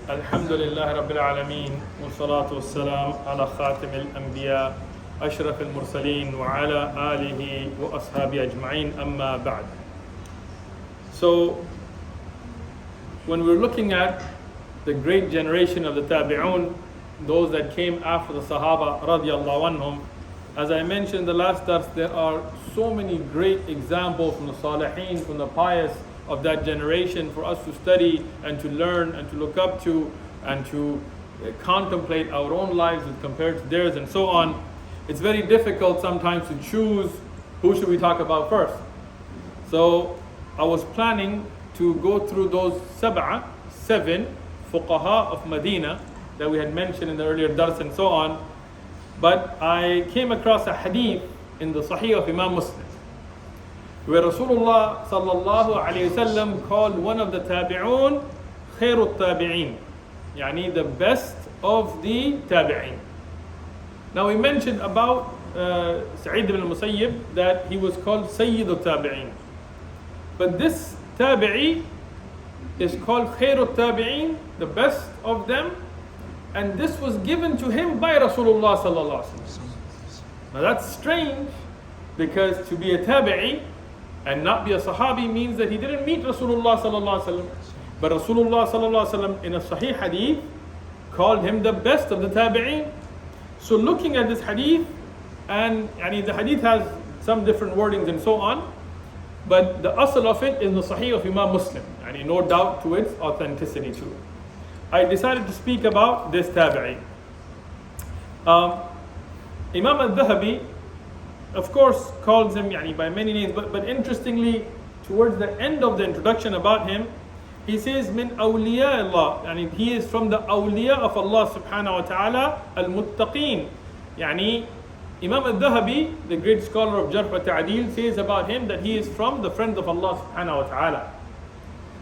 الحمد لله رب العالمين والصلاة والسلام على خاتم الأنبياء أشرف المرسلين وعلى آله وأصحابه أجمعين أما بعد. So when we're looking at the great generation of the Tabi'un, those that came after the Sahaba radiallahu anhum, as I mentioned in the last dars, there are so many great examples from the Salihin, from the pious of that generation for us to study and to learn and to look up to and to contemplate our own lives compared to theirs and so on. It's very difficult sometimes to choose who should we talk about first. So I was planning to go through those seven fuqaha of Medina that we had mentioned in the earlier dars and so on, but I came across a hadith in the Sahih of Imam Muslim where Rasulullah sallallahu alayhi wasallam called one of the tabi'un khairut tabi'in, yani the best of the tabi'in. Now we mentioned about Sa'id ibn al-Musayyib that he was called Sayyidut tabi'in, but this tabi'i is called khairut tabi'in, the best of them, and this was given to him by Rasulullah sallallahu alayhi wasallam. Now that's strange, because to be a tabi'i and not be a sahabi means that he didn't meet Rasulullah sallallahu alaihi wasallam. But Rasulullah sallallahu alaihi wasallam in a sahih hadith called him the best of the tabi'in. So looking at this hadith, and the hadith has some different wordings and so on, but the asl of it is the sahih of Imam Muslim, and no doubt to its authenticity too. I decided to speak about this tabi'i. Imam al-Dhahabi of course calls him by many names, but interestingly, towards the end of the introduction about him, he says min awliya Allah, he is from the awliya of Allah subhanahu wa ta'ala, al-muttaqeen. Imam al-Dhahabi, the great scholar of Jarh wa Ta'deel, says about him that he is from the friends of Allah subhanahu wa ta'ala.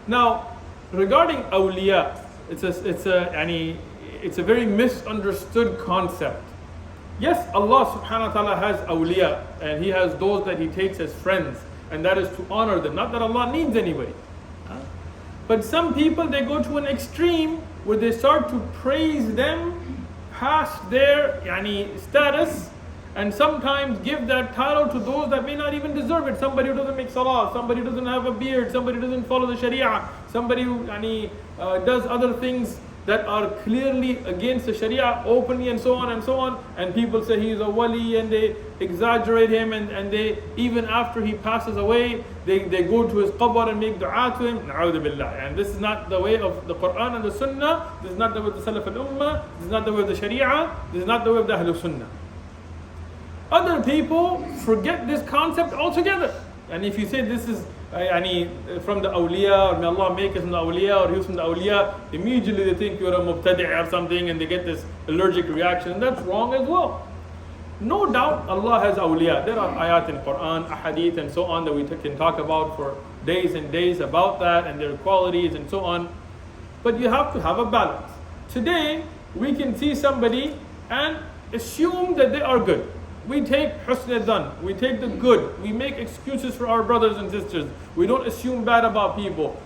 Now, regarding awliya, it's a very misunderstood concept. Yes, Allah subhanahu wa ta'ala has awliya, and He has those that He takes as friends, and that is to honor them. Not that Allah needs anybody. But some people, they go to an extreme where they start to praise them past their status, and sometimes give that title to those that may not even deserve it. Somebody who doesn't make salah, somebody who doesn't have a beard, somebody who doesn't follow the sharia, somebody who does other things that are clearly against the sharia openly and so on, and people say he's a wali and they exaggerate him, and they, even after he passes away, they go to his qabr and make dua to him. Na'udhu billah. And this is not the way of the Quran and the Sunnah, this is not the way of the Salaf al-Ummah, this is not the way of the sharia, this is not the way of the Ahlul Sunnah. Other people forget this concept altogether, and if you say this is from the awliya, or may Allah make us from the awliya, or he was from the awliya, immediately they think you're a mubtadi' or something, and they get this allergic reaction, and that's wrong as well. No doubt Allah has awliya. There are ayat in Quran, ahadith and so on that we can talk about for days and days about that and their qualities and so on, but you have to have a balance. Today we can see somebody and assume that they are good. We take husn dhan, we take the good, we make excuses for our brothers and sisters, we don't assume bad about people,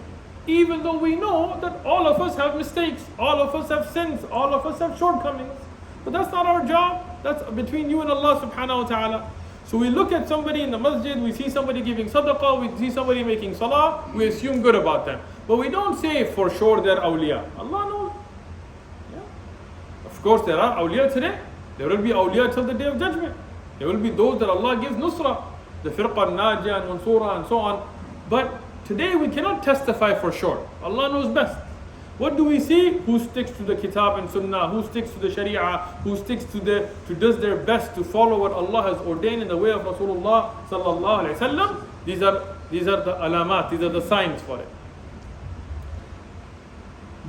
even though we know that all of us have mistakes, all of us have sins, all of us have shortcomings. But that's not our job, that's between you and Allah subhanahu wa ta'ala. So we look at somebody in the masjid, we see somebody giving sadaqah, we see somebody making salah, we assume good about them. But we don't say for sure they're awliya. Allah knows. Yeah. Of course there are awliya today, there will be awliya till the day of judgment. There will be those that Allah gives nusra, the firqa al-najiyah and mansura and so on. But today we cannot testify for sure. Allah knows best. What do we see? Who sticks to the kitab and sunnah, who sticks to the sharia, who sticks to does their best to follow what Allah has ordained in the way of Rasulullah sallallahu alaihi wasallam. These are the alamat, these are the signs for it.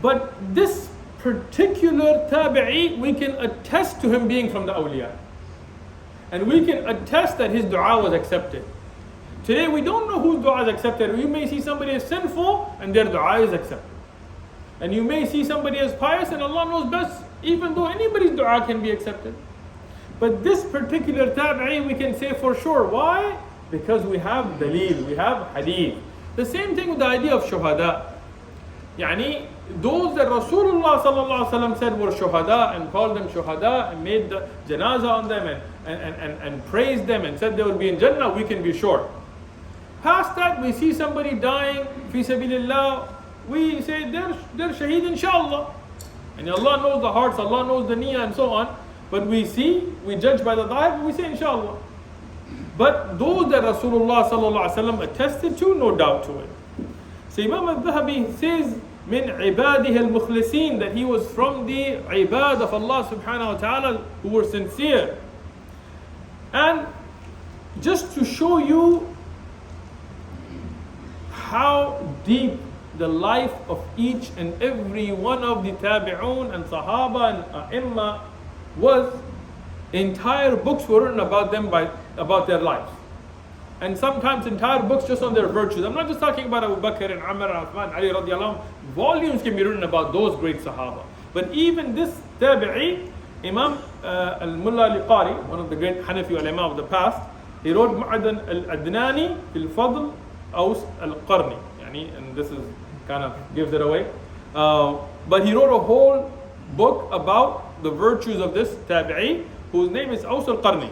But this particular tabi'i, we can attest to him being from the awliya. And we can attest that his dua was accepted. Today we don't know whose dua is accepted. You may see somebody as sinful and their dua is accepted. And you may see somebody as pious and Allah knows best, even though anybody's dua can be accepted. But this particular tabi'i we can say for sure. Why? Because we have daleel, we have hadith. The same thing with the idea of shuhada. Yani those that Rasulullah sallallahu alaihi wasallam said were shuhada and called them shuhada and made the janazah on them and praised them and said they will be in Jannah, we can be sure. Past that, we see somebody dying, fi sabilillah, we say they're shaheed inshallah. And Allah knows the hearts, Allah knows the niyyah and so on. But we judge by the zahir, but we say inshallah. But those that Rasulullah sallallahu alaihi wasallam attested to, no doubt to it. So Imam al-Dhahabi says, min ibadihi al-mukhlisin, that he was from the ibad of Allah subhanahu wa ta'ala who were sincere. And just to show you how deep the life of each and every one of the tabi'un and sahaba and a'imma was, entire books were written about them, about their lives. And sometimes entire books just on their virtues. I'm not just talking about Abu Bakr and Umar and Uthman, Ali radiallahu anhu. Volumes can be written about those great sahaba. But even this tabi'i, Imam al-Mullah al-Qari, one of the great Hanafi ulama of the past, he wrote Ma'adan al-Adnani fil Fadl Owais al-Qarani. And this is kind of gives it away. But he wrote a whole book about the virtues of this tabi'i, whose name is Owais al-Qarani.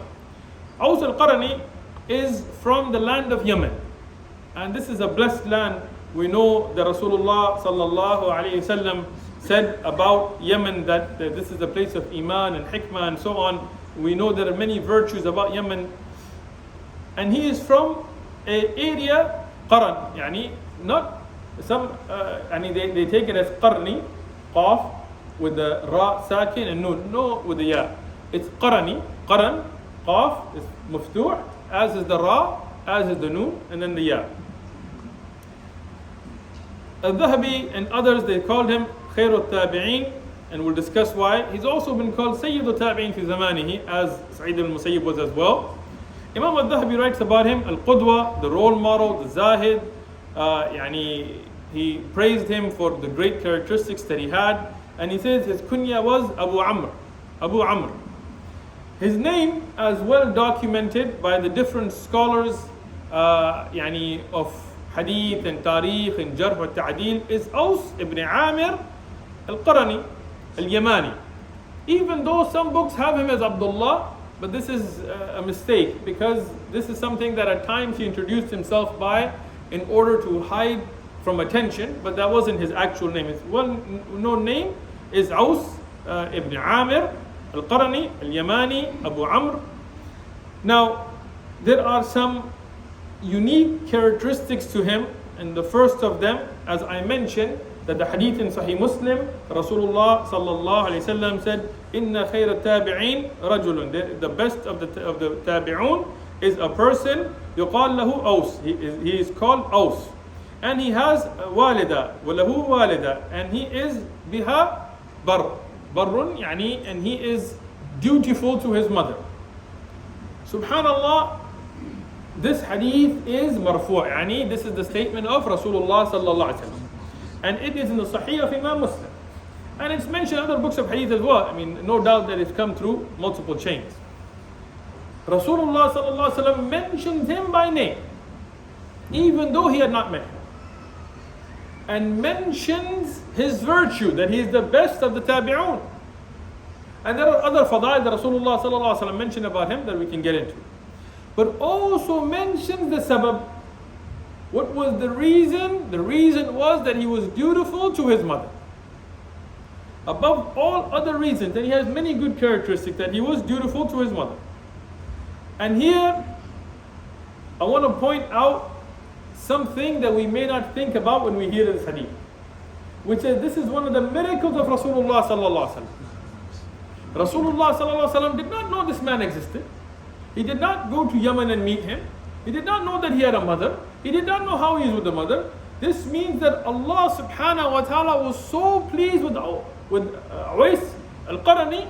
Owais al-Qarani is from the land of Yemen. And this is a blessed land. We know that Rasulullah sallallahu alayhi wasallam said about Yemen that this is a place of iman and hikmah and so on. We know there are many virtues about Yemen. And he is from an area, Qaran, yani not some, they take it as Qarni, Qaf, with the Ra, Sakin, and Nun, no with the Ya. It's Qarani, Qaran, Qaf is maftuh, as is the Ra, as is the Nun, and then the Ya. Al-Dhahabi and others, they called him Khair al-Tabi'een, and we'll discuss why. He's also been called Sayyid al-Tabi'een fi zamanihi, as Sa'id al-Musayyib was as well. Imam al-Dhahabi writes about him, Al-Qudwa, the role model, the Zahid. He praised him for the great characteristics that he had. And he says his kunya was Abu Amr. Abu Amr. His name, as well documented by the different scholars of hadith and tarikh and jarh wa ta'deel, is Aws ibn Amir al-Qarani al-Yamani. Even though some books have him as Abdullah, but this is a mistake, because this is something that at times he introduced himself by in order to hide from attention, but that wasn't his actual name. His well-known name is Aws ibn Amir al-Qarani al-Yamani Abu Amr. Now, there are some unique characteristics to him, and the first of them, as I mentioned, that the hadith in Sahih Muslim, Rasulullah sallallahu alaihi wasallam said, "Inna khayra tabi'in rajulun." The best of the tabi'un is a person, yuqal lahu Aws. He is called Aws, and he has walida, walahu walida, and he is biha barrun, and he is dutiful to his mother. Subhanallah, this hadith is marfu', this is the statement of Rasulullah sallallahu alaihi wasallam. And it is in the Sahih of Imam Muslim. And it's mentioned in other books of hadith as well. No doubt that it's come through multiple chains. Rasulullah sallallahu alaihi wasallam mentions him by name, even though he had not met him. And mentions his virtue, that he is the best of the tabi'un. And there are other fadail that Rasulullah sallallahu alaihi wasallam mentioned about him that we can get into. But also mentions the sabab. What was the reason? The reason was that he was dutiful to his mother. Above all other reasons, and he has many good characteristics, that he was dutiful to his mother. And here, I want to point out something that we may not think about when we hear this hadith, which is this is one of the miracles of Rasulullah sallallahu alaihi wasallam. Rasulullah sallallahu alaihi wasallam did not know this man existed. He did not go to Yemen and meet him. He did not know that he had a mother. He did not know how he is with the mother. This means that Allah subhanahu wa ta'ala was so pleased with Owais al-Qarani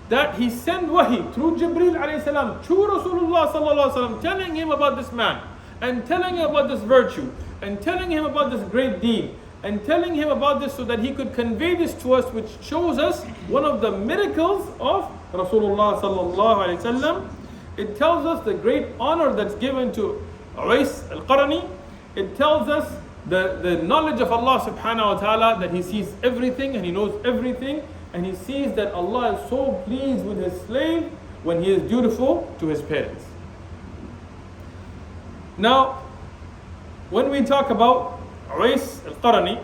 that he sent wahi through Jibreel alayhi salam to Rasulullah sallallahu alaihi wasallam, telling him about this man, and telling him about this virtue, and telling him about this great deed, and telling him about this so that he could convey this to us, which shows us one of the miracles of Rasulullah sallallahu alaihi wasallam. It tells us the great honor that's given to Owais al-Qarani. It tells us the knowledge of Allah subhanahu wa ta'ala, that he sees everything and he knows everything, and he sees that Allah is so pleased with his slave when he is dutiful to his parents. Now, when we talk about Owais al-Qarani,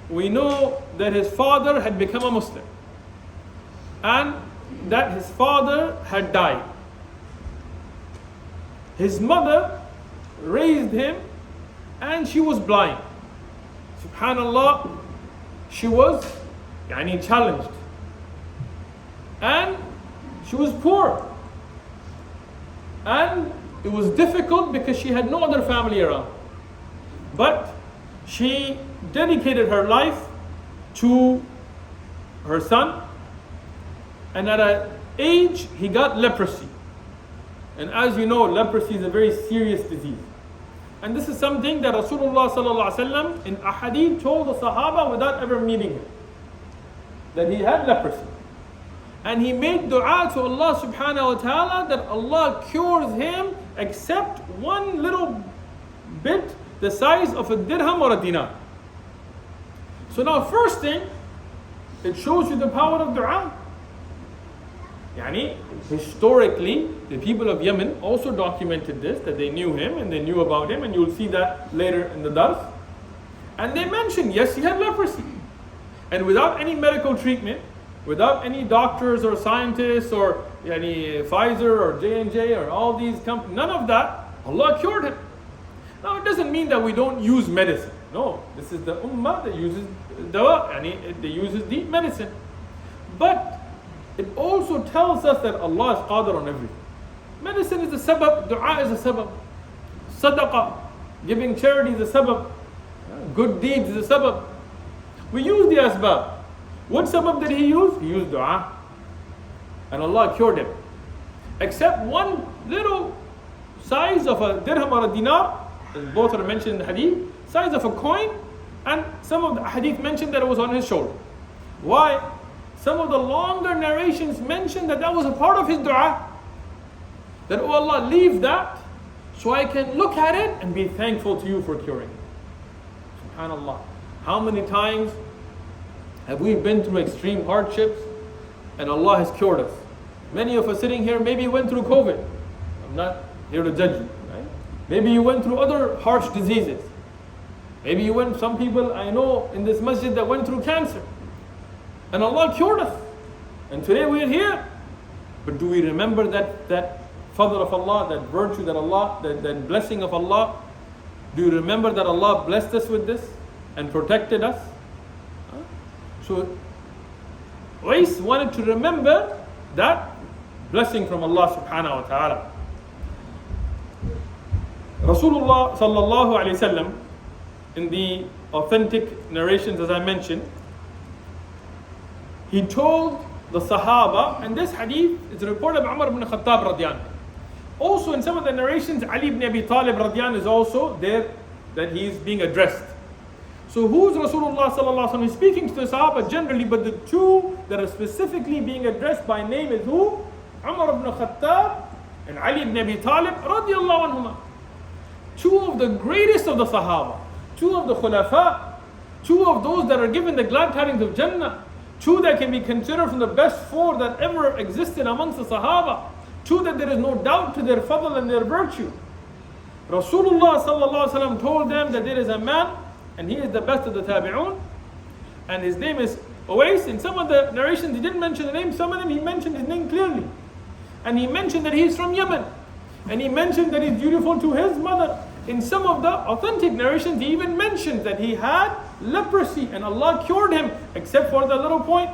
we know that his father had become a Muslim and that his father had died. His mother raised him and she was blind. Subhanallah, she was challenged. And she was poor. And it was difficult because she had no other family around. But she dedicated her life to her son. And at an age, he got leprosy. And as you know, leprosy is a very serious disease. And this is something that Rasulullah sallallahu alaihi wasallam in ahadith told the Sahaba without ever meeting him, that he had leprosy. And he made dua to Allah subhanahu wa ta'ala that Allah cures him except one little bit the size of a dirham or a dinar. So now first thing, it shows you the power of dua. Historically, the people of Yemen also documented this, that they knew him and they knew about him, and you'll see that later in the dars. And they mentioned, yes, he had leprosy. And without any medical treatment, without any doctors or scientists or any Pfizer or J&J or all these companies, none of that, Allah cured him. Now it doesn't mean that we don't use medicine. No, this is the ummah that uses dawa, they uses the medicine. But it also tells us that Allah is qadir on everything. Medicine is a sabab, dua is a sabab, sadaqah, giving charity is a sabab, good deeds is a sabab. We use the asbab. What sabab did he use? He used dua. And Allah cured him. Except one little size of a dirham or a dinar, as both are mentioned in the hadith, size of a coin, and some of the hadith mentioned that it was on his shoulder. Why? Some of the longer narrations mention that was a part of his dua. That, oh Allah, leave that so I can look at it and be thankful to you for curing me. SubhanAllah. How many times have we been through extreme hardships and Allah has cured us? Many of us sitting here maybe went through COVID. I'm not here to judge you. Right? Maybe you went through other harsh diseases. Maybe you went, some people I know in this masjid that went through cancer. And Allah cured us. And today we are here. But do we remember that fadl of Allah, that virtue that Allah, that blessing of Allah? Do you remember that Allah blessed us with this and protected us? So Uways wanted to remember that blessing from Allah subhanahu wa ta'ala. Rasulullah sallallahu alayhi wasallam, in the authentic narrations as I mentioned, he told the Sahaba, and this hadith is reported by Umar ibn Khattab radiyallahu anhu. Also in some of the narrations, Ali ibn Abi Talib radiyallahu anhu is also there, that he is being addressed. So who's Rasulullah sallallahu alaihi wasallam? He's speaking to the Sahaba generally, but the two that are specifically being addressed by name is who? Umar ibn Khattab and Ali ibn Abi Talib radiyallahu anhuma. Two of the greatest of the Sahaba, two of the Khulafa, two of those that are given the glad tidings of Jannah, two that can be considered from the best four that ever existed amongst the Sahaba, two that there is no doubt to their fadl and their virtue. Rasulullah sallallahu alaihi wasallam told them that there is a man, and he is the best of the tabi'un, and his name is Uways. In some of the narrations he didn't mention the name, some of them he mentioned his name clearly. And he mentioned that he is from Yemen. And he mentioned that he's dutiful to his mother. In some of the authentic narrations he even mentioned that he had leprosy and Allah cured him, except for the little point.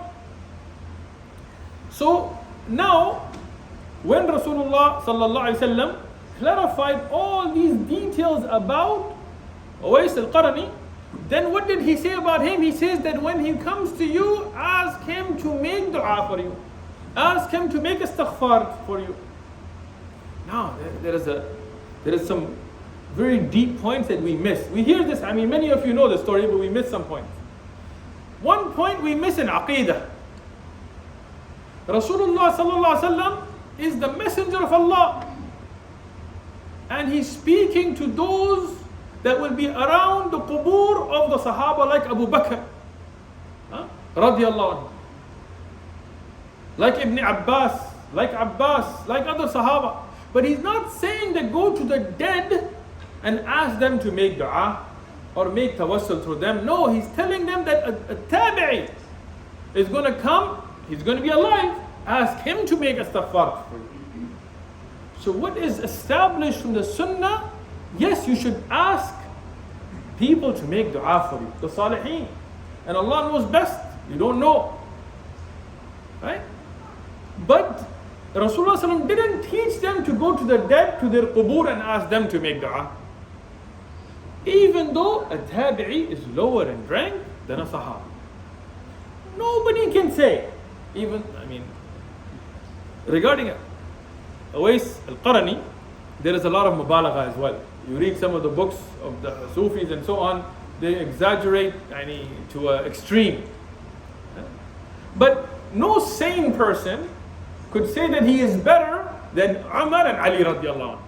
So now, when Rasulullah sallallahu alaihi wasallam clarified all these details about Owais al-Qarani, then what did he say about him? He says that when he comes to you, ask him to make dua for you. Ask him to make istighfar for you. Now, there is some very deep points that we miss. We hear this, many of you know the story, but we miss some points. One point we miss in Aqidah. Rasulullah sallallahu alaihi wasallam is the messenger of Allah. And he's speaking to those that will be around the qubur of the Sahaba like Abu Bakr, radiallahu anhu, like Ibn Abbas, like other Sahaba. But he's not saying that go to the dead and ask them to make dua or make tawassul through them. No, he's telling them that a tabi'i is going to come, he's going to be alive, ask him to make istighfar for you. So what is established from the sunnah, yes, you should ask people to make dua for you, the salihin. And Allah knows best, you don't know. Right? But Rasulullah ﷺ didn't teach them to go to the dead, to their qubur and ask them to make dua. Even though a tabi'i is lower in rank than a sahaba. Nobody can say, regarding Owais al-Qarani, there is a lot of mubalagha as well. You read some of the books of the Sufis and so on, they exaggerate to an extreme. But no sane person could say that he is better than Umar and Ali radiallahu anhu.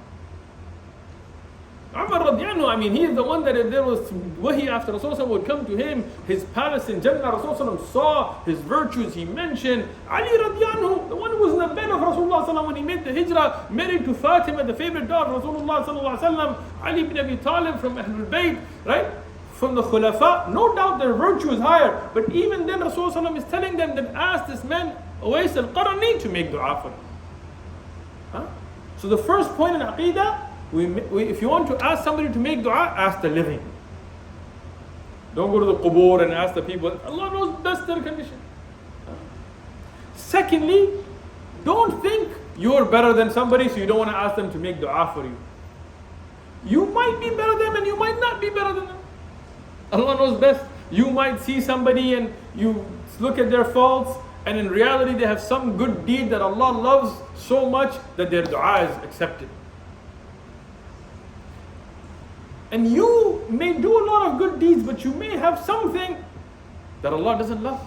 Umar radiallahu anhu, he is the one that if there was wahi after Rasulullah would come to him, his palace in Jannah, Rasulullah saw his virtues, he mentioned. Ali radiallahu anhu, the one who was in the bed of Rasulullah when he made the hijrah, married to Fatima, the favorite daughter of Rasulullah, Ali ibn Abi Talib from Ahlul Bayt, right? From the Khulafa, no doubt their virtue is higher. But even then Rasulullah is telling them that ask this man Owais al-Qarani to make dua for him. So the first point in Aqidah, if you want to ask somebody to make dua, ask the living. Don't go to the qubur and ask the people. Allah knows best their condition. Secondly, don't think you're better than somebody, so you don't want to ask them to make dua for you. You might be better than them and you might not be better than them. Allah knows best. You might see somebody and you look at their faults, and in reality they have some good deed that Allah loves so much that their dua is accepted. And you may do a lot of good deeds, but you may have something that Allah doesn't love.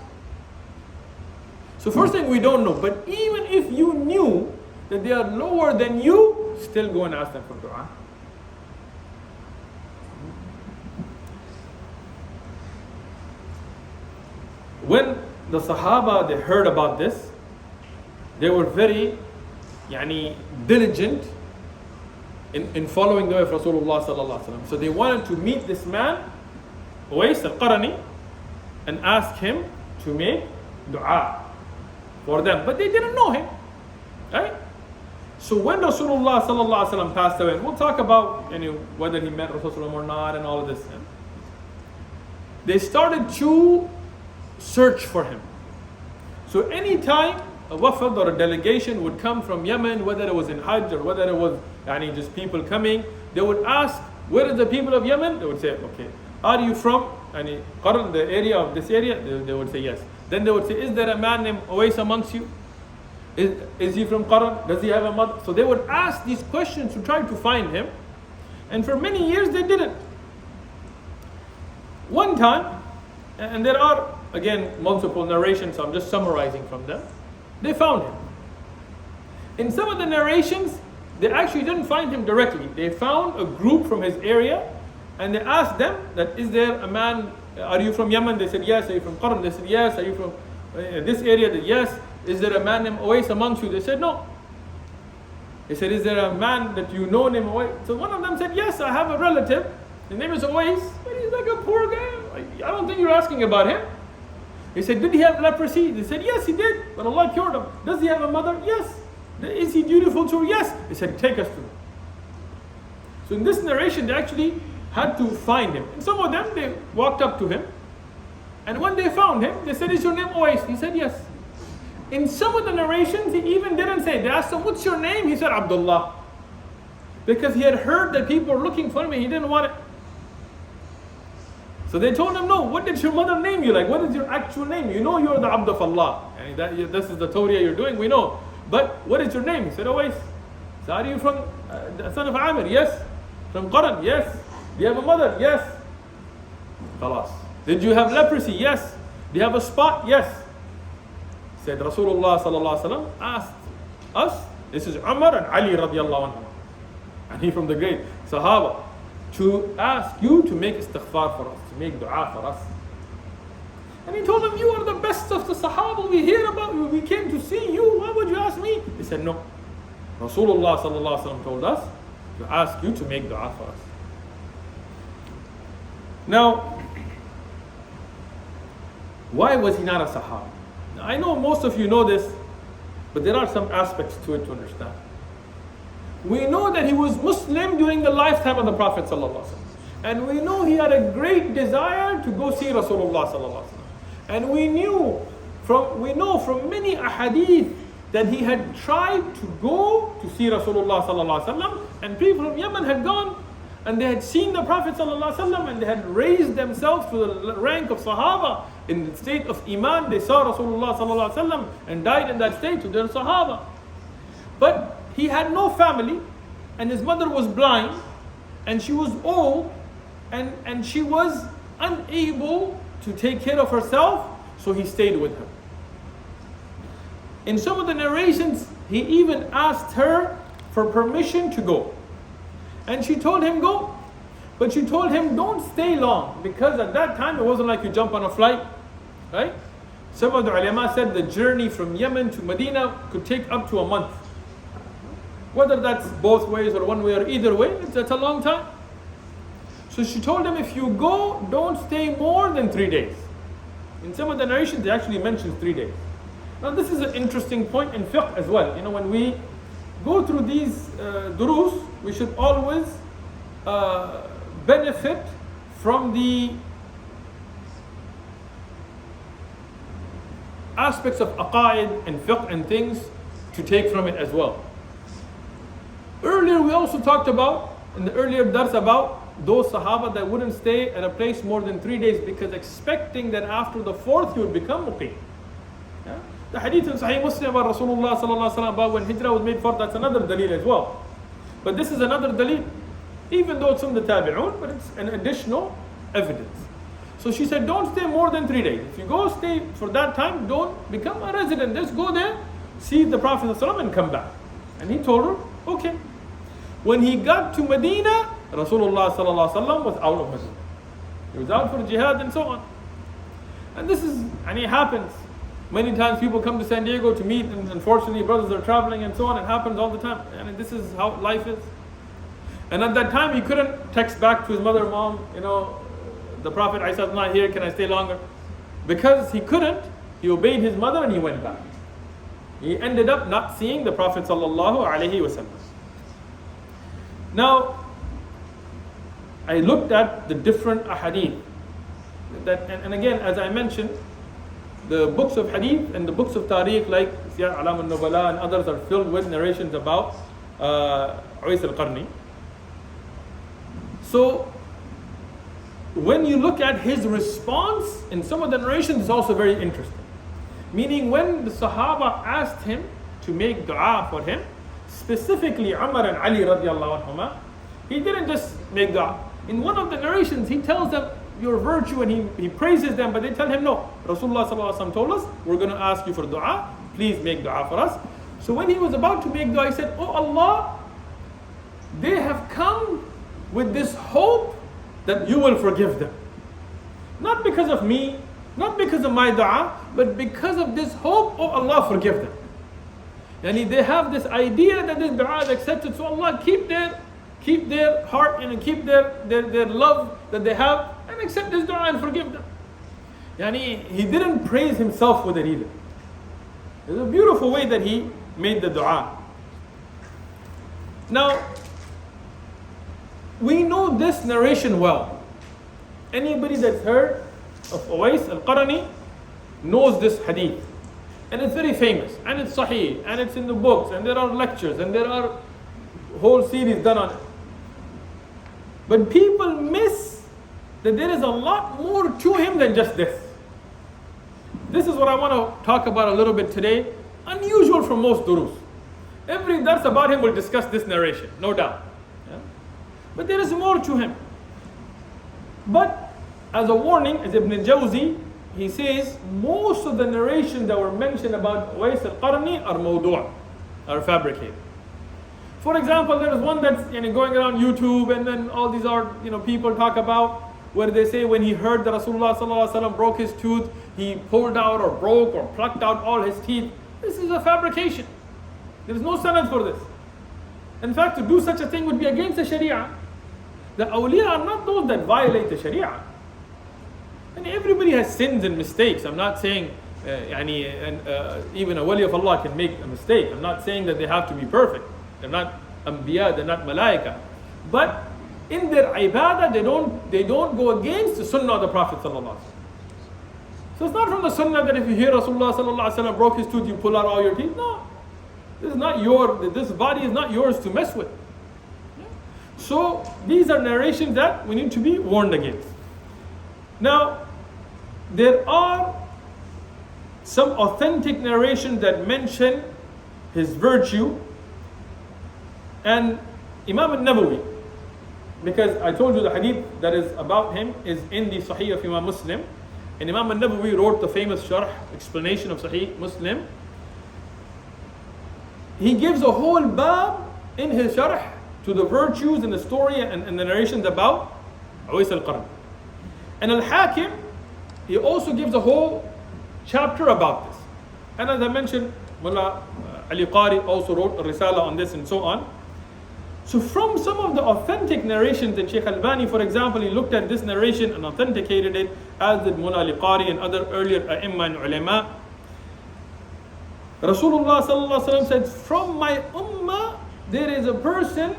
So first thing, we don't know. But even if you knew that they are lower than you, still go and ask them for dua. When the Sahaba, they heard about this, they were very diligent in following the way of Rasulullah sallallahu alaihi wasallam. So they wanted to meet this man, Owais al-Qarani, and ask him to make dua for them. But they didn't know him. Right? So when Rasulullah sallallahu alaihi wasallam passed away, and we'll talk about whether he met Rasulullah or not and all of this, they started to search for him. So anytime a wafd or a delegation would come from Yemen, whether it was in Hajj or whether it was just people coming, they would ask, where are the people of Yemen? They would say, okay, are you from Qarn, the area of this area? They would say yes. Then they would say, is there a man named Uways amongst you? Is he from Qarn? Does he have a mother? So they would ask these questions to try to find him. And for many years they didn't. One time, and there are again multiple narrations, so I'm just summarizing from them, they found him. In some of the narrations, they actually didn't find him directly. They found a group from his area and they asked them that, is there a man, are you from Yemen? They said yes. Are you from Qarn? They said yes. Are you from this area? They said yes. Is there a man named Uways amongst you? They said no. They said, is there a man that you know named Uways? So one of them said, yes, I have a relative. His name is Uways, but he's like a poor guy. I don't think you're asking about him. He said, did he have leprosy? They said, yes, he did, but Allah cured him. Does he have a mother? Yes. Is he dutiful to her? Yes. He said, take us to him. So in this narration, they actually had to find him. And some of them, they walked up to him. And when they found him, they said, is your name Uways? He said, yes. In some of the narrations, he even didn't say. They asked him, what's your name? He said, Abdullah. Because he had heard that people were looking for him and he didn't want it. So they told him, no, what did your mother name you? Like, what is your actual name? You know you're the Abd of Allah. And this is the Tawriyah you're doing, we know. But what is your name? He said, Uways. So are you from the son of Amir? Yes. From Qarn? Yes. Do you have a mother? Yes. Khalas. Did you have leprosy? Yes. Do you have a spot? Yes. Said Rasulullah sallallahu alaihi wasallam asked us, this is Umar and Ali radiallahu anhu, and he from the great Sahaba, to ask you to make istighfar for us, to make dua for us. And he told him, you are the best of the Sahaba, we hear about you, we came to see you, why would you ask me? He said, no. Rasulullah sallallahu alaihi wasallam told us to ask you to make dua for us. Now, why was he not a Sahaba? Now, I know most of you know this, but there are some aspects to it to understand. We know that he was Muslim during the lifetime of the Prophet sallallahu alaihi wasallam, and we know he had a great desire to go see Rasulullah sallallahu alaihi wasallam. And we know from many ahadith that he had tried to go to see Rasulullah sallallahu alaihi wasallam, and people from Yemen had gone and they had seen the Prophet sallallahu alaihi wasallam, and they had raised themselves to the rank of Sahaba in the state of Iman. They saw Rasulullah sallallahu alaihi wasallam and died in that state, so they're Sahaba. But he had no family, and his mother was blind, and she was old, and she was unable to take care of herself, so he stayed with her. In some of the narrations, he even asked her for permission to go. And she told him go, but she told him don't stay long, because at that time it wasn't like you jump on a flight, right? Some of the ulama said the journey from Yemen to Medina could take up to a month. Whether that's both ways or one way or either way, that's a long time. So she told him, if you go, don't stay more than 3 days. In some of the narrations, they actually mention 3 days. Now this is an interesting point in fiqh as well. You know, when we go through these durus, we should always benefit from the aspects of aqaid and fiqh and things to take from it as well. Earlier we also talked about, in the earlier dars, about those Sahaba that wouldn't stay at a place more than 3 days, because expecting that after the fourth you would become muqim. Yeah? The hadith in Sahih Muslim about Rasulullah sallallahu alaihi wasallam about when hijrah was made for, that's another dalil as well. But this is another dalil, even though it's from the tabi'un, but it's an additional evidence. So she said, don't stay more than 3 days. If you go stay for that time, don't become a resident. Just go there, see the Prophet sallallahu alaihi wasallam and come back. And he told her, okay. When he got to Medina, Rasulullah sallallahu alaihi wasallam was out of Medina. He was out for jihad and so on. And this is, and it happens. Many times people come to San Diego to meet, and unfortunately brothers are traveling and so on. It happens all the time. And this is how life is. And at that time he couldn't text back to his mother, mom, you know, the Prophet Isa is not here, can I stay longer? Because he couldn't, he obeyed his mother and he went back. He ended up not seeing the Prophet sallallahu alaihi wasallam. Now, I looked at the different ahadith. And again, as I mentioned, the books of hadith and the books of tariq like Siyar Alam al-Nubala and others are filled with narrations about Owais al-Qarani. So, when you look at his response in some of the narrations, it's also very interesting. Meaning, when the Sahaba asked him to make dua for him, specifically Umar and Ali radiallahu anhuma, he didn't just make dua. In one of the narrations, he tells them your virtue and he praises them, but they tell him no. Rasulullah sallallahu alaihi wasallam told us, we're going to ask you for dua, please make dua for us. So when he was about to make dua, he said, oh Allah, they have come with this hope that you will forgive them. Not because of me, not because of my dua, but because of this hope, oh Allah, forgive them. Yani they have this idea that this dua is accepted, so Allah keep their heart and keep their love that they have and accept this dua and forgive them. Yani he didn't praise himself with it either. It's a beautiful way that he made the dua. Now, we know this narration well. Anybody that's heard of Owais al-Qarani knows this hadith. And it's very famous, and it's sahih, and it's in the books, and there are lectures, and there are whole series done on it. But people miss that there is a lot more to him than just this. This is what I want to talk about a little bit today. Unusual from most durus. Every dars about him will discuss this narration, no doubt. Yeah? But there is more to him. But as a warning, as Ibn Jawzi, he says most of the narrations that were mentioned about Owais al-Qarani are mawdu', are fabricated. For example, there is one that's going around YouTube, and then all these are people talk about, where they say when he heard that Rasulullah sallallahu alaihi wasallam broke his tooth, he pulled out or broke or plucked out all his teeth. This is a fabrication. There is no sanad for this. In fact, to do such a thing would be against the Sharia. The awliya are not those that violate the Sharia. And everybody has sins and mistakes. I'm not saying even a wali of Allah can make a mistake. I'm not saying that they have to be perfect. They're not anbiya, they're not malaika. But in their ibadah, they don't go against the sunnah of the Prophet sallallahu alaihi wasallam. So it's not from the sunnah that if you hear Rasulullah sallallahu alaihi wasallam broke his tooth, you pull out all your teeth. No, this body is not yours to mess with. So these are narrations that we need to be warned against. Now, there are some authentic narrations that mention his virtue, and Imam al-Nawawi, because I told you the hadith that is about him is in the Sahih of Imam Muslim, and Imam al-Nawawi wrote the famous sharh, explanation of Sahih Muslim. He gives a whole bab in his sharh to the virtues and the story and the narrations about Owais al-Qarani. And al-Hakim, he also gives a whole chapter about this. And as I mentioned, Mullah Ali Qari also wrote a risala on this and so on. So from some of the authentic narrations, and Shaykh Albani, for example, he looked at this narration and authenticated it, as did Mullah Ali Qari and other earlier A'imma and Ulama. Rasulullah sallallahu alaihi wasallam said, from my ummah, there is a person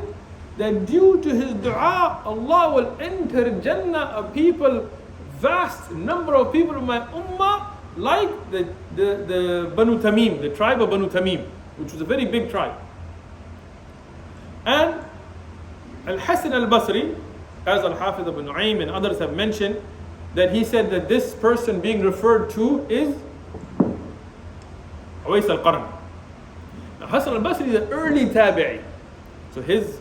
that due to his dua, Allah will enter Jannah of people, vast number of people in my ummah, like the Banu Tamim, the tribe of Banu Tamim, which was a very big tribe. And Al-Hasan al-Basri, as Al-Hafiz ibn Nu'aym and others have mentioned, that he said that this person being referred to is Owais al-Qarani. Now Hasan al-Basri is an early tabi'i, so his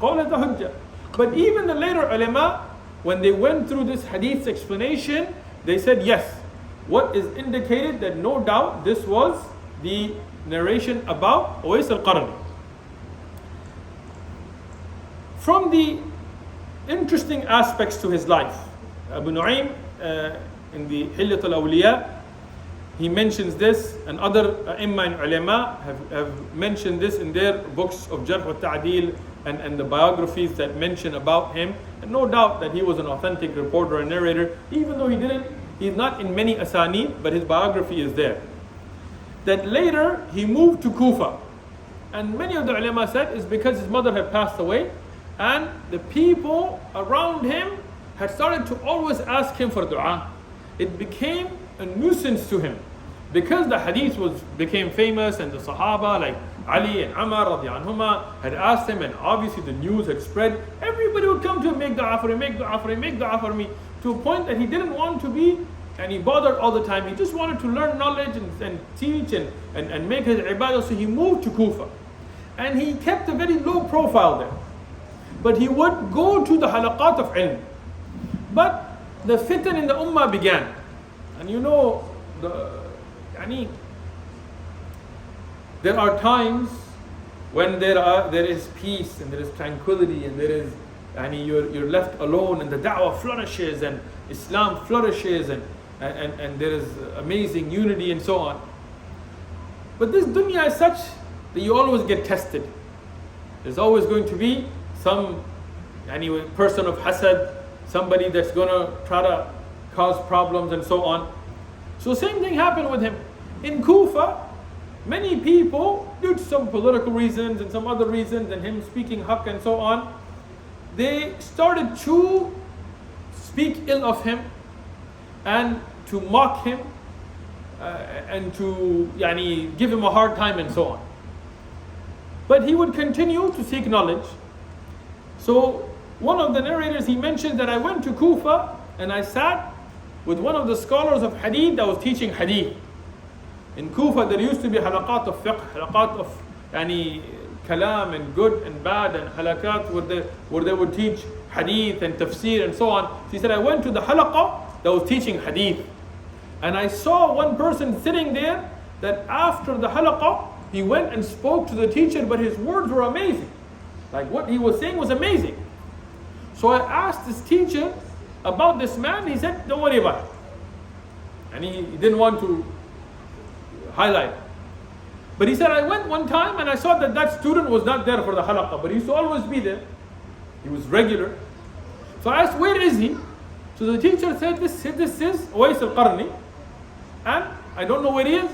qawl is the hujjah. But even the later ulama, when they went through this hadith's explanation, they said yes, what is indicated that no doubt this was the narration about Owais al-Qarani. From the interesting aspects to his life, Abu Nu'aym in the Hilyat al-Awliya, he mentions this, and other A'imma and Ulama have mentioned this in their books of Jarh wa Ta'deel and the biographies that mention about him. And no doubt that he was an authentic reporter and narrator, even though he's not in many asanid, but his biography is there. That later he moved to Kufa, and many of the ulama said it's because his mother had passed away, and the people around him had started to always ask him for dua. It became a nuisance to him, because the hadith became famous, and the Sahaba like Ali and Umar radiallahu anhuma had asked him, and obviously the news had spread. Everybody would come to him, make dua for him, make dua for him, make dua for me, to a point that he didn't want to be, and he bothered all the time. He just wanted to learn knowledge and teach and make his ibadah. So he moved to Kufa, and he kept a very low profile there. But he would go to the halaqat of ilm. But the fitan in the ummah began. And there are times when there is peace and there is tranquility and there is, you're left alone, and the da'wah flourishes and Islam flourishes and there is amazing unity and so on. But this dunya is such that you always get tested. There's always going to be some person of hasad, somebody that's going to try to cause problems and so on. So same thing happened with him. In Kufa, many people, due to some political reasons and some other reasons, and him speaking haqq and so on, they started to speak ill of him and to mock him and to give him a hard time and so on. But he would continue to seek knowledge. So one of the narrators, he mentioned that I went to Kufa and I sat with one of the scholars of hadith that was teaching hadith. In Kufa there used to be halaqat of fiqh, halaqat of kalam and good and bad, and halakat where they would teach hadith and tafsir and so on. So he said, I went to the halaqah that was teaching hadith, and I saw one person sitting there that after the halaqah he went and spoke to the teacher, but his words were amazing. Like what he was saying was amazing. So I asked his teacher about this man. He said, don't worry about it. And he didn't want to highlight it. But he said, I went one time and I saw that that student was not there for the halaqah, but he used to always be there. He was regular. So I asked, where is he? So the teacher said, this is Owais al-Qarani, and I don't know where he is.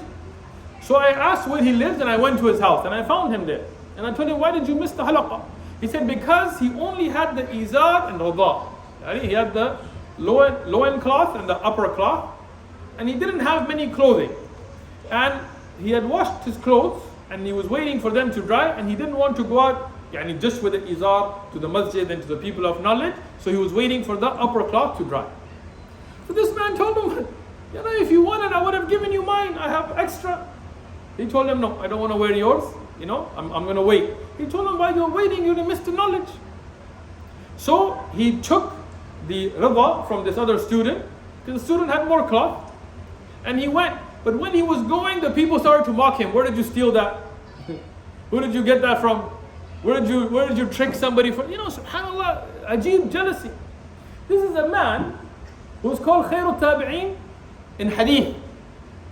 So I asked where he lives, and I went to his house, and I found him there. And I told him, why did you miss the halaqah? He said, because he only had the izar and rida. He had the lower cloth and the upper cloth, and he didn't have many clothing. And he had washed his clothes, and he was waiting for them to dry, and he didn't want to go out just with the izar to the masjid and to the people of knowledge. So he was waiting for the upper cloth to dry. So this man told him, if you wanted, I would have given you mine. I have extra. He told him, no, I don't want to wear yours. I'm going to wait. He told him, while you're waiting, you'll miss the knowledge. So he took the rida from this other student, because the student had more cloth, and he went. But when he was going, the people started to mock him. Where did you steal that? Who did you get that from? Where did you trick somebody from? Subhanallah, ajib jealousy. This is a man who's called Khairul Tabi'een in hadith.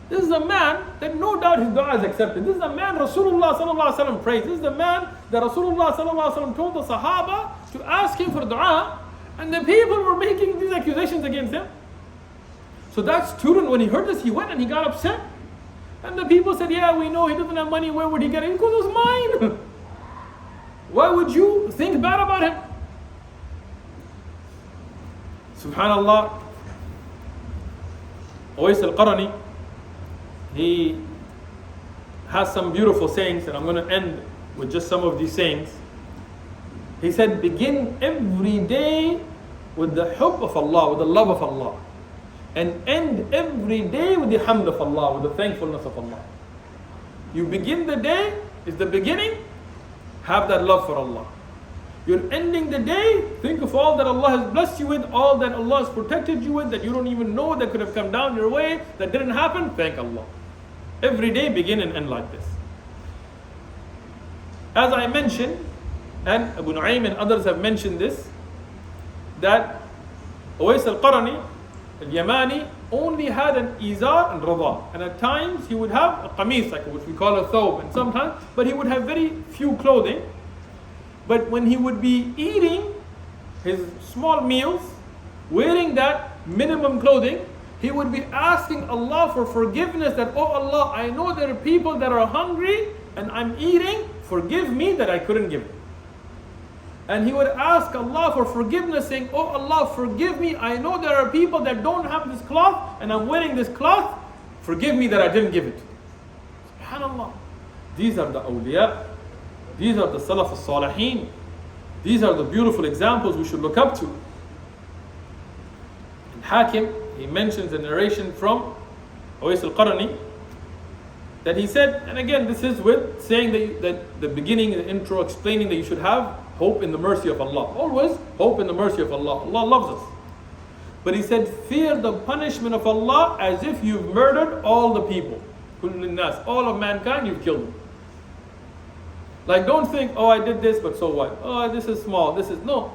This is a man that no doubt his dua is accepted. This is a man Rasulullah sallallahu alaihi wasallam praised. This is the man that Rasulullah sallallahu alaihi wasallam told the Sahaba to ask him for dua, and the people were making these accusations against him. So that student, when he heard this, he went and he got upset. And the people said, yeah, we know he doesn't have money. Where would he get it? He goes, it was mine. Why would you think bad about him? Subhanallah. Owais al-Qarani, he has some beautiful sayings, and I'm going to end with just some of these sayings. He said, begin every day with the hub of Allah, with the love of Allah. And end every day with the hamd of Allah, with the thankfulness of Allah. You begin the day, is the beginning, have that love for Allah. You're ending the day, think of all that Allah has blessed you with, all that Allah has protected you with, that you don't even know that could have come down your way, that didn't happen, thank Allah. Every day begin and end like this. As I mentioned, and Abu Nu'aym and others have mentioned this, that Owais al-Qarani, al-Yamani, only had an izar and rida. And at times he would have a qamis, like which we call a thawb, and sometimes, but he would have very few clothing. But when he would be eating his small meals, wearing that minimum clothing, he would be asking Allah for forgiveness that, oh Allah, I know there are people that are hungry and I'm eating, forgive me that I couldn't give it. And he would ask Allah for forgiveness, saying, oh Allah, forgive me, I know there are people that don't have this cloth and I'm wearing this cloth, forgive me that I didn't give it. SubhanAllah. These are the awliya. These are the Salaf al-Salihin. These are the beautiful examples we should look up to. And Hakim, he mentions a narration from Owais al-Qarani that he said, and again this is with saying that the beginning, the intro, explaining that you should have hope in the mercy of Allah. Always hope in the mercy of Allah. Allah loves us. But he said, fear the punishment of Allah as if you've murdered all the people. All of mankind, you've killed them. Like, don't think, oh, I did this, but so what? Oh, this is small, this is... No.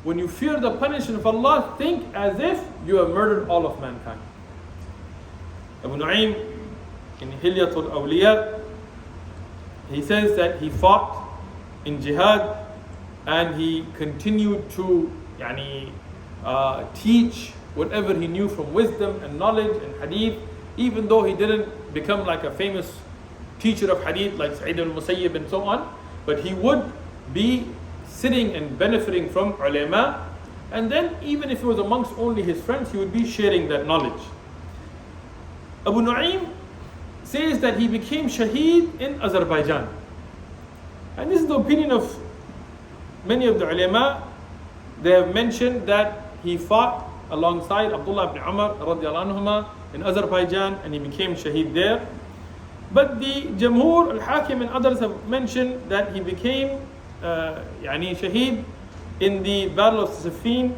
When you fear the punishment of Allah, think as if you have murdered all of mankind. Abu Nu'aym, in Hilyatul Awliya, he says that he fought in jihad and he continued to teach whatever he knew from wisdom and knowledge and hadith, even though he didn't become like a famous teacher of hadith like Sa'id al-Musayyib and so on, but he would be sitting and benefiting from ulama, and then even if it was amongst only his friends, he would be sharing that knowledge. Abu Nu'aym says that he became shaheed in Azerbaijan, and this is the opinion of many of the ulama. They have mentioned that he fought alongside Abdullah ibn Umar radiallahu anhuma in Azerbaijan and he became shaheed there. But the Jamhur, Al-Hakim and others have mentioned that he became shaheed in the Battle of Siffin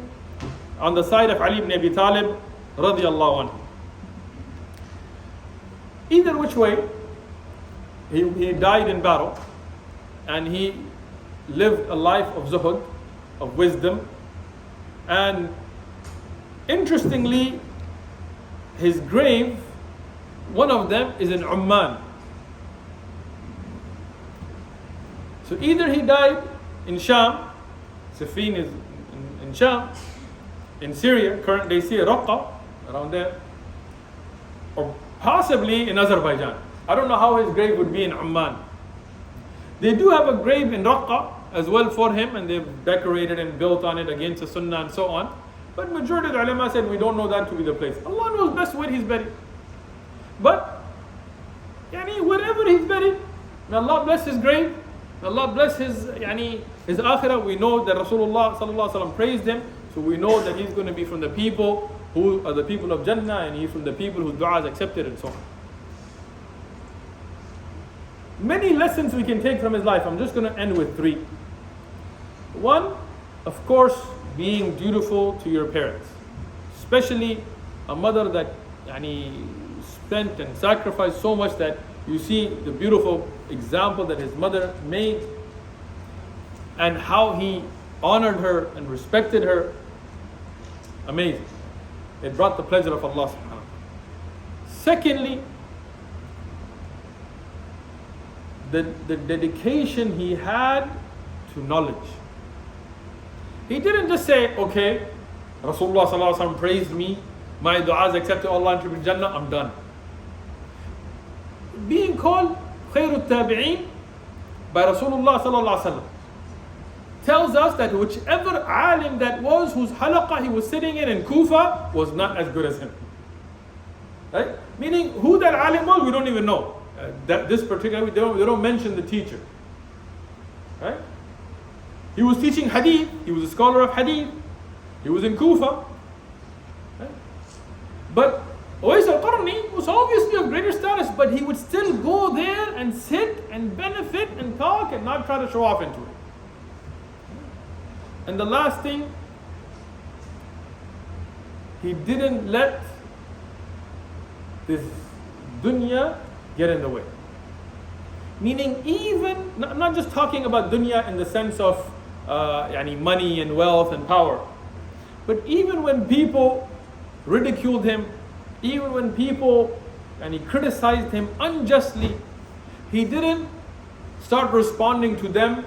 on the side of Ali ibn Abi Talib radiallahu anhu. Either which way, he died in battle, and he lived a life of zuhud, of wisdom, and interestingly, his grave, one of them is in Oman. So either he died in Sham, Siffin is in Sham, in Syria, current day Syria, Raqqa, around there, or possibly in Azerbaijan. I don't know how his grave would be in Oman. They do have a grave in Raqqa as well for him, and they've decorated and built on it against the Sunnah and so on. But majority of the ulama said we don't know that to be the place. Allah knows best where he's buried. But wherever he's buried, may Allah bless his grave, may Allah bless his akhirah. We know that Rasulullah sallallahu alaihi wasallam praised him, so we know that he's going to be from the people who are the people of Jannah, and he's from the people whose dua is accepted, and so on. Many lessons we can take from his life. I'm just going to end with 3. One, of course, being dutiful to your parents, especially a mother that spent and sacrificed so much, that you see the beautiful example that his mother made and how he honored her and respected her. Amazing. It brought the pleasure of Allah subhanahu wa ta'ala. Secondly, the dedication he had to knowledge. He didn't just say, okay, Rasulullah sallallahu alaihi wasallam praised me, my dua is accepted, Allah entered Jannah, I'm done. Being called Khairut Tabi'een by Rasulullah sallallahu alaihi wasallam tells us that whichever alim that was, whose halaqah he was sitting in Kufa, was not as good as him. Right? Meaning, who that alim was, we don't even know. That this particular, they don't mention the teacher. Right? He was teaching hadith, he was a scholar of hadith, he was in Kufa. Right? But Owais al-Qarani was obviously of greater status, but he would still go there and sit and benefit and talk and not try to show off into it. And the last thing, he didn't let this dunya get in the way. Meaning, even, not just talking about dunya in the sense of money and wealth and power, but even when people ridiculed him, even when people criticized him unjustly, he didn't start responding to them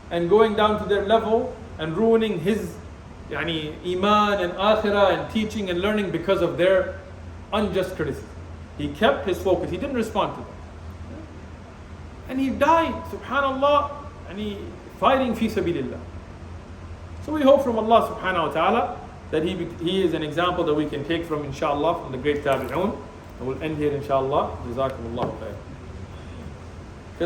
and going down to their level and ruining his iman and akhirah and teaching and learning because of their unjust criticism. He kept his focus. He didn't respond to them. And he died, subhanallah, fighting fi sabilillah. So we hope from Allah subhanahu wa ta'ala that he is an example that we can take from, inshallah, from the great tabi'un. And we'll end here, inshallah. Jazakumullahu khair.